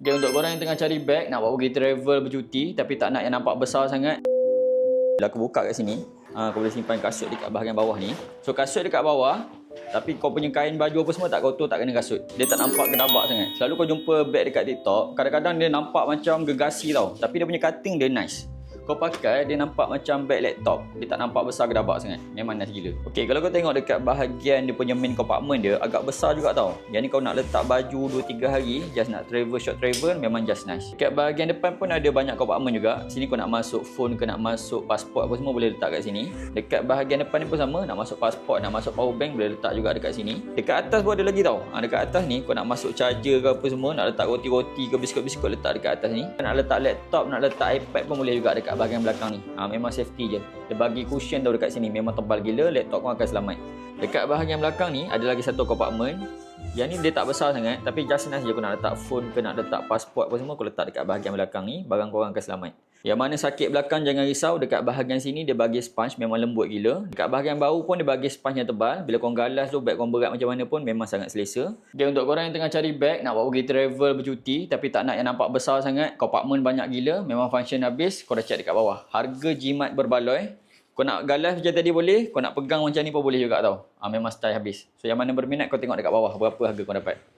Okay, untuk korang yang tengah cari beg, nak bawa pergi travel bercuti tapi tak nak yang nampak besar sangat, bila aku buka kat sini, kau boleh simpan kasut dekat bahagian bawah ni. So kasut dekat bawah, tapi kau punya kain baju apa semua tak kotor, tak kena kasut. Dia tak nampak kedabak sangat. Selalu kau jumpa beg dekat TikTok, kadang-kadang dia nampak macam gegasi tau, tapi dia punya cutting dia nice. Kau pakai, dia nampak macam beg laptop. Dia tak nampak besar kedabak sangat. Memang nice gila. Okay, kalau kau tengok dekat bahagian dia punya main compartment dia, agak besar juga tau. Yang ni kau nak letak baju 2-3 hari, just nak travel, short travel, memang just nice. Dekat bahagian depan pun ada banyak compartment juga. Sini kau nak masuk phone ke nak masuk pasport apa semua boleh letak kat sini. Dekat bahagian depan ni pun sama, nak masuk pasport, nak masuk power bank boleh letak juga dekat sini. Dekat atas pun ada lagi tau. Dekat atas ni kau nak masuk charger ke apa semua, nak letak roti-roti ke biskut-biskut letak dekat atas ni. Nak letak laptop, nak letak iPad pun boleh juga dekat bahagian belakang ni. Memang safety je. Dia bagi cushion tau dekat sini. Memang tebal gila, laptop kau akan selamat. Dekat bahagian belakang ni ada lagi satu compartment. Yang ni dia tak besar sangat, tapi just nice je. Kau nak letak phone ke nak letak pasport apa semua, kau letak dekat bahagian belakang ni, barang korang akan selamat. Yang mana sakit belakang jangan risau, dekat bahagian sini dia bagi sponge, memang lembut gila. Dekat bahagian bahu pun dia bagi sponge yang tebal. Bila korang galas tu, beg korang berat macam mana pun memang sangat selesa. Okay, untuk korang yang tengah cari beg, nak bawa pergi travel bercuti tapi tak nak yang nampak besar sangat, compartment banyak gila, memang function habis, kau dah check dekat bawah. Harga jimat berbaloi. Kau nak galas macam tadi boleh, kau nak pegang macam ni pun boleh juga tau. Memang style habis. So yang mana berminat kau tengok dekat bawah berapa harga kau dapat.